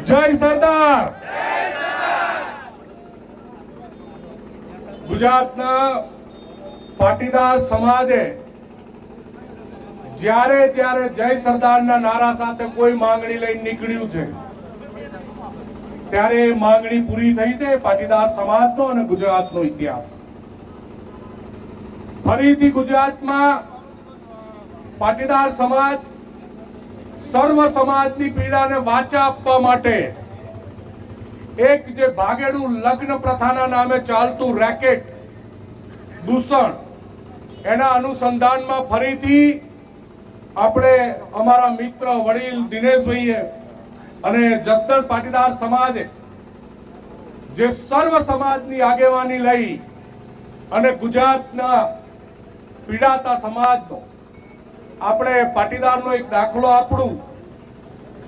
જય સરદાર। ગુજરાતના પાટીદાર સમાજે જ્યારે જ્યારે જય સરદારના નારા સાથે કોઈ માંગણી લઈને નીકળ્યું છે ત્યારે માંગણી પૂરી થઈ છે। પાટીદાર સમાજનો અને ગુજરાતનો ઇતિહાસ ફરીથી ગુજરાતમાં પાટીદાર સમાજ સર્વ સમાજની પીડાને વાચા આપવા માટે એક જે ભાગેડું લગ્ન પ્રથાના નામે ચાલતું રેકેટ દૂષણ એના અનુસંધાનમાં ફરીથી આપણે અમારા મિત્ર વડીલ દિનેશભાઈએ અને જસદણ પાટીદાર સમાજે જે સર્વ સમાજની આગેવાની લઈ અને ગુજરાતના પીડાતા સમાજનો આપણે પાટીદારનો એક દાખલો આપણું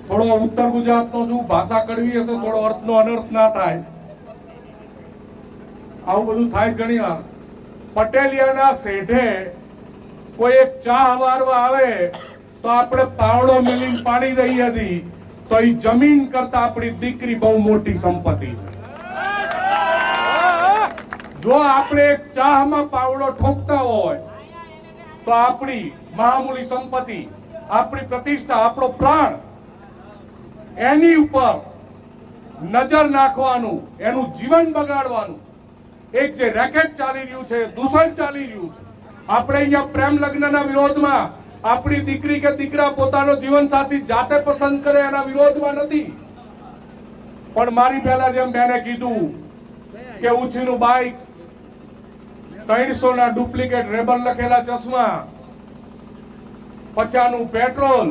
થોડો ઉત્તર ગુજરાતનો જો ભાષા કડવી હશે થોડો અર્થનો અનર્થ ના થાય આવું બધું થાય ઘણી વાર પટેલિયાના શેઠે કોઈ એક ચા વારવા આવે તો આપણે પાવડો મિલિંગ પાડી દઈ હતી તો એ જમીન કરતા આપણી દીકરી બહુ મોટી સંપત્તિ છે। જો આપણે એક ચાહમાં પાવડો ઠોકતા હોય તો આપણી મહામૂલી સંપત્તિ આપણી પ્રતિષ્ઠા આપણો પ્રાણ એની ઉપર નજર નાખવાનું એનું જીવન બગાડવાનું એક જે રેકેટ ચાલી રહ્યું છે દૂષણ ચાલી રહ્યું છે। આપણે અહીંયા પ્રેમ લગ્નના વિરોધમાં આપણી દીકરી કે દીકરા પોતાનો જીવન સાથી જાતે પસંદ કરે એના વિરોધમાં નથી પણ મારી પહેલા જેમ બેને કીધું કે ઉછીનું બાઈક 300 ના ડુપ્લિકેટ રેબલ લખેલા ચશ્મા 50 નું પેટ્રોલ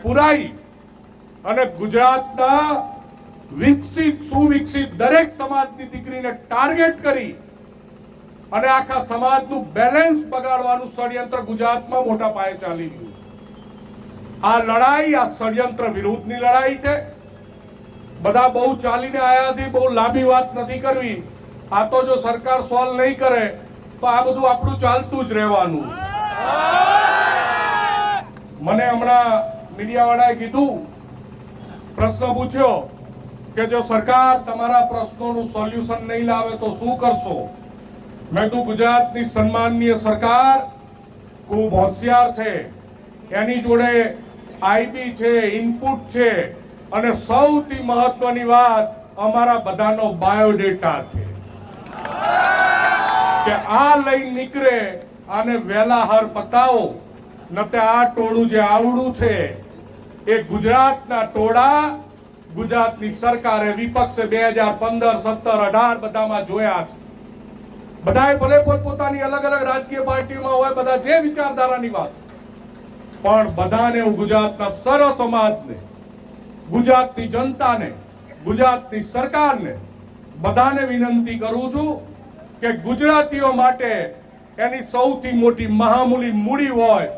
પુરાઈ અને ગુજરાતના વિકસિત સુવિકસિત દરેક સમાજની દીકરીને ટાર્ગેટ કરી અને આખા સમાજનું બેલેન્સ બગાડવાનું ષડયંત્ર ગુજરાતમાં મોટા પાયે ચાલી રહ્યું છે। આ લડાઈ આ ષડયંત્ર વિરુદ્ધની લડાઈ છે। બધા બહુ ચાલીને આયાથી બહુ લાંબી વાત નથી કરવી। આ તો જો સરકાર સોલ્વ નહીં કરે તો આ બધું આપણું ચાલતું જ રહેવાનું। મને હમણાં મીડિયાવાળાએ કીધું પ્રશ્ન પૂછ્યો કે જો સરકાર તમારા પ્રશ્નોનું સોલ્યુશન નહીં લાવે તો શું કરશો? મેં તો ગુજરાતની સન્માનનીય સરકાર ખૂબ હોશિયાર છે, એની જોડે આઈબી છે, ઇનપુટ છે અને સૌથી મહત્વની વાત અમારા બધાનો બાયોડેટા છે કે આ લઈ નીકળે આને વેલા હાર પતાવો નતે આ ટોળું જે આવડું છે એ ગુજરાતના ટોળા ગુજરાતની સરકારે વિપક્ષે 2015, 17, 18 બધામાં જોયા છે। બધાએ ભલે પોતપોતાની અલગ અલગ રાજકીય પાર્ટીઓમાં હોય બધા જે વિચારધારાની વાત પણ બધાને હું ગુજરાતના સર્વ સમાજને ગુજરાતની જનતાને ગુજરાતની સરકારને બધાને વિનંતી કરું છું કે ગુજરાતીઓ માટે એની સૌથી મોટી મહામૂલી મૂડી હોય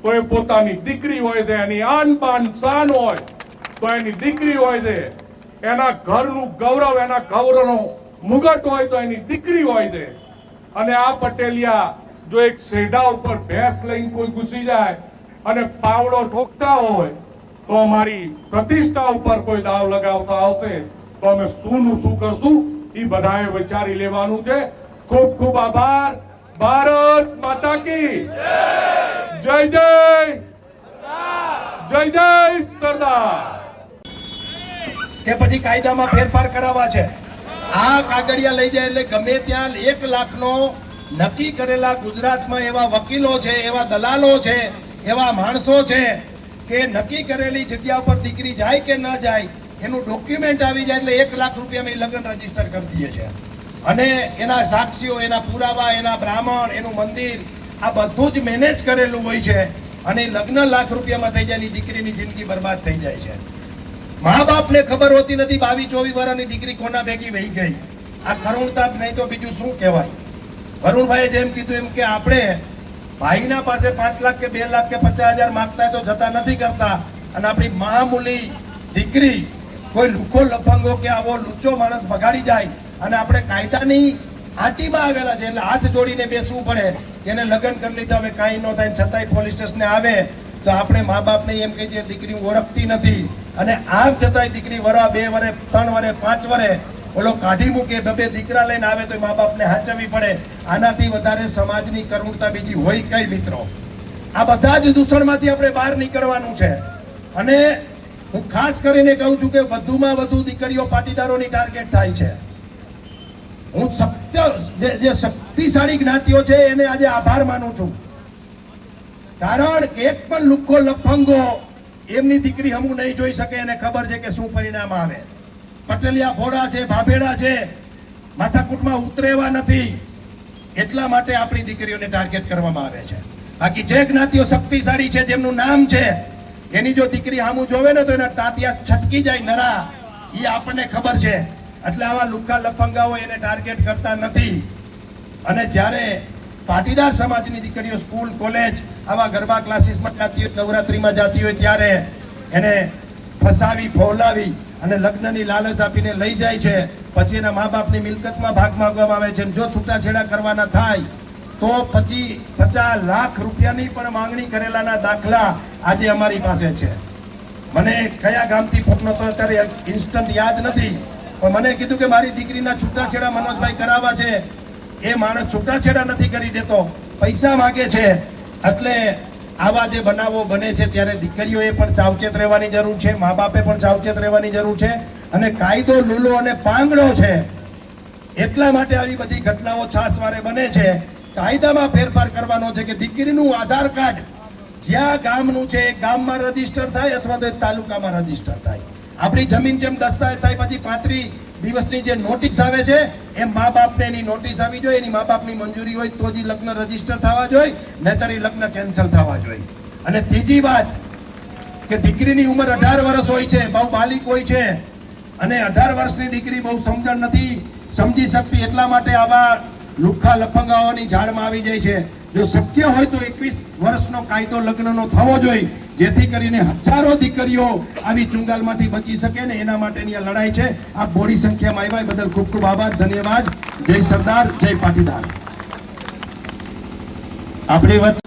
તો એ પોતાની દીકરી હોય છે, એની આન બાન શાન હોય તો એની દીકરી હોય છે, એના ઘરનું ગૌરવ એના ગૌરવનો મુગટ હોય તો એની દીકરી હોય છે। અને આ પટેલિયા જો એક શેઢા ઉપર ભેંસ લઈને કોઈ ઘૂસી જાય અને પાવડો ઠોકતા હોય તો અમારી પ્રતિષ્ઠા ઉપર કોઈ દાવ લગાવતા આવશે તો અમે શું કરશું એ બધાએ વિચારી લેવાનું છે। ખૂબ ખૂબ આભાર। ભારત માતા કી જય જય જય જય સરદાર। કે પછી કાયદામાં ફેરફાર કરાવવા છે। આ કાગળિયા લઈ જાય એટલે ગમે ત્યાં 1 લાખનો નક્કી કરેલા ગુજરાતમાં એવા વકીલો છે, એવા દલાલો છે, એવા માણસો છે કે નક્કી કરેલી જગ્યા પર દીકરી જાય કે ન જાય એનું ડોક્યુમેન્ટ આવી જાય એટલે 1 લાખ રૂપિયામાં લગ્ન રજીસ્ટર કરી દઈએ છે અને એના સાક્ષીઓ, એના પુરાવા, એના બ્રાહ્મણ, એનું મંદિર આ બધું જ મેનેજ કરેલું હોય છે અને લગ્ન લાખ રૂપિયામાં થઈ જાય દીકરીની જિંદગી બરબાદ થઈ જાય છે। મા બાપને ખબર હોતી નથી 22-24 વર્ષની દીકરી કોના ભેગી વહી ગઈ। આ કરુણતા નહીં તો બીજું શું કહેવાય? વરુણભાઈએ જેમ કીધું એમ કે આપણે ભાઈના પાસે 5 લાખ કે 2 લાખ કે 50,000 માંગતા તો જતા નથી કરતા અને આપણી મહામૂલી દીકરી કોઈ લુખો લફંગો કે આવો લુચ્ચો માણસ બગાડી જાય અને આપણે કાયદાની આટીમાં આવેલા છે એટલે હાથ જોડીને બેસવું પડે એને લગ્ન કરી લીધા હવે કાંઈ ન થાય છતાંય પોલીસ સ્ટેશને આવે તો આપણે મા બાપને એમ કહી દઈએ દીકરી ઓળખતી નથી, અને આમ છતાંય દીકરી વરા 2 વરે 3 વરે 5 વરે ઓલો કાઢી મૂકે, બે દીકરા લઈને આવે તો મા બાપને હાચવવી પડે. આનાથી વધારે સમાજની કરુણતા બીજી હોય કઈ મિત્રો? આ બધા જ દૂષણમાંથી આપણે બહાર નીકળવાનું છે. અને હું ખાસ કરીને કહું છું કે વધુમાં વધુ દીકરીઓ પાટીદારોની ટાર્ગેટ થાય છે. હું જે શક્તિશાળી જ્ઞાતિઓ છે એને આજે આભાર માનું છું, કારણ કે એક પણ લુખ્ખો લફંગો એમની દીકરી હમું નહીં જોઈ શકે. એને ખબર છે કે શું પરિણામ આવે. પટેલિયા ભોળા છે, ભાભેડા છે, માથાકૂટમાં ઉતરેવા નથી. એટલા માટે આપણી દીકરીઓને ટાર્ગેટ કરવામાં આવે છે. બાકી જે જ્ઞાતિઓ શક્તિશાળી છે, જેમનું નામ છે, એની જો દીકરી સામું જોવે ને તો એના ટાટિયા છટકી જાય નરા, એ આપણને ખબર છે. એટલે આવા લુખ્ખા લફંગાઓ એને ટાર્ગેટ કરતા નથી. અને જ્યારે પાટીદાર સમાજની દીકરીઓ સ્કૂલ કોલેજ આવા ગરબા ક્લાસીસમાં જતી હોય, નવરાત્રીમાં જતી હોય, ત્યારે એને ફસાવી ફોલાવી અને લગ્નની લાલચ આપીને લઈ જાય છે. પછી એના મા બાપની મિલકતમાં ભાગ માંગવામાં આવે છે. જો છૂટાછેડા કરવાના થાય તો પછી 50 લાખ રૂપિયાની પણ માંગણી કરેલાના દાખલા આજે અમારી પાસે છે. મને કયા ગામથી ફોન હતો અત્યારે ઇન્સ્ટન્ટ યાદ નથી, પણ મને કીધું કે મારી દીકરીના છૂટાછેડા મનોજભાઈ કરાવવા છે. એ માણસ છૂટાછેડા નથી કરી દેતો, પૈસા માંગે છે. એટલે આવા જે બનાવો બને છે ત્યારે દીકરીઓએ પણ સાવચેત રહેવાની જરૂર છે, મા બાપે પણ સાવચેત રહેવાની જરૂર છે. અને કાયદો લૂલો અને પાંગડો છે, એટલા માટે આવી બધી ઘટનાઓ છાસવારે બને છે. કાયદામાં ફેરફાર કરવાનો છે કે દીકરીનું આધાર કાર્ડ જ્યાં ગામનું છે એ ગામમાં રજીસ્ટર થાય અથવા તો તાલુકામાં રજીસ્ટર થાય. આપણી જમીન જેમ દસ્તાવેજ થાય પછી 35 દિવસની જે નોટિસ આવે છે એમ મા બાપને એની નોટિસ આવી જોઈએ, એની મા બાપની મંજૂરી હોય તો જ લગ્ન રજીસ્ટર થવા જોઈએ, નહીતર લગ્ન કેન્સલ થવા જોઈએ. અને ત્રીજી વાત કે દીકરીની ઉંમર 18 વર્ષ હોય છે, બહુ બાલિક હોય છે, અને 18 વર્ષની દીકરી બહુ સમજણ નથી સમજી શકતી. એટલા માટે આવા લુખ્ખા લફંગાઓની જાળમાં આવી જાય છે. જો શક્ય હોય તો 21 વર્ષનો કાયદો લગ્નનો થવો જોઈએ, જેથી કરીને હજારો દીકરીઓ આવી ચુંગાલમાંથી બચી શકે ને એના માટેની આ લડાઈ છે. આ બોડી સંખ્યામાં આવ્યા બદલ ખૂબ ખૂબ આભાર, ધન્યવાદ. જય સરદાર, જય પાટીદાર. આપણી વચ્ચે